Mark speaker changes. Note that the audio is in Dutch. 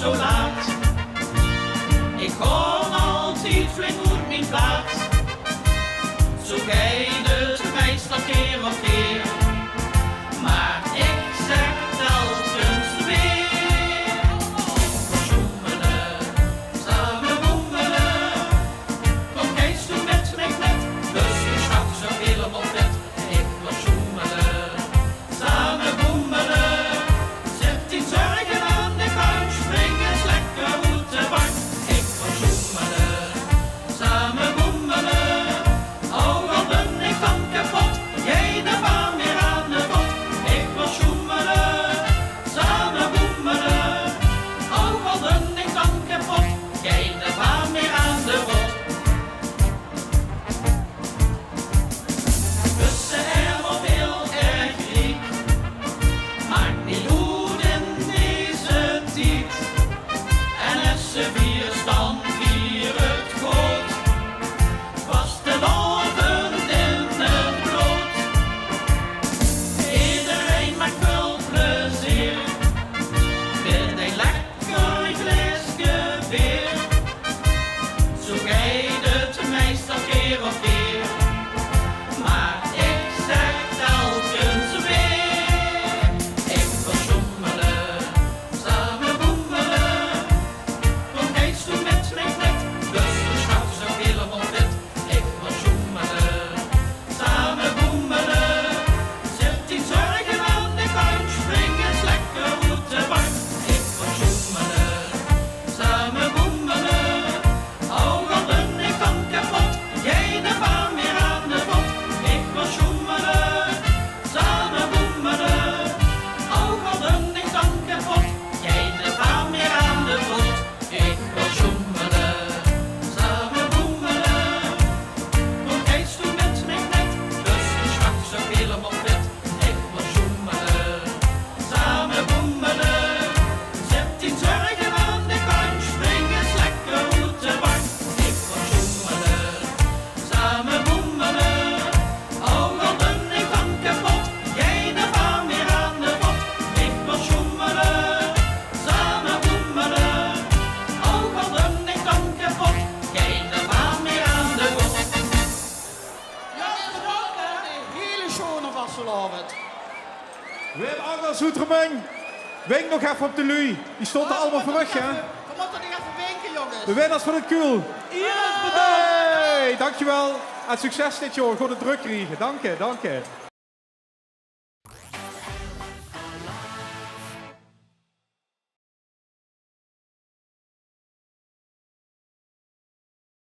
Speaker 1: zo laat. Ik hoor altijd flink goed mijn plaat. Zo gaat het meestal keer op keer. Maar ik zeg telkens weer. Zoemelen, samen boemelen. Kom Kees toen met mij net, dus je schat zo helemaal vet. Ik wil zoemelen, samen boemelen. Zet die zorgen aan de kant, spring eens lekker uit de bank. Ik wil zoemelen, samen boemelen. Oh, al ben ik dan kapot, jij de baan weer aan de bot. Ik wil zoemelen, samen boemelen. Oh, al ben ik dan kapot, jij de baan weer aan de bot. Tussen er wel heel erg riek, maakt niet uit in deze tijd. En als ze vier stand, vier het goed, was de lovend in het bloed. Iedereen maakt veel plezier, met een lekker glaasje bier. Zo gaat het meestal keer op keer. Maar ik zeg telkens weer. Ik wil zoemelen, samen boemelen. Kom Kees toen met mij net, dus de schat zo helemaal vet. Ik wil zoemelen, samen boemelen. Zet die zorgen aan de kant, spring eens lekker uit de bank. Ik wil zoemelen, samen boemelen. Oh, al ben ik dan kapot, jij de baan weer aan de bot. Ik wil zoemelen, samen boemelen. Oh, al ben ik dan kapot, jij de baan weer aan de bot. Ik wil zoemelen, samen boemelen. Kom Kees toen met mij net, dus de schat zo helemaal vet. Ik wil zoemelen, samen boemelen. Zet die zorgen aan de kant, spring eens lekker uit de bank. Ik wil zoemelen, samen boemelen. Oh, al ben ik dan kapot, jij de baan weer aan de bot. Ik wil zoemelen, samen boemelen. Oh, al ben ik dan kapot, jij de baan weer aan de bot.
Speaker 2: Ja, bedankt hè. De hele schone vasgelovend.
Speaker 3: Wim Angels Zoetermeng, wink nog even op de lui. Die stond er allemaal voor rug, hè?
Speaker 2: We moeten niet even winken, jongens.
Speaker 3: De winnaars van het Kuul.
Speaker 2: Iris, bedankt.
Speaker 3: Hey, dankjewel. En succes dit jaar. Gewoon het druk krijgen. Dank je, dank je.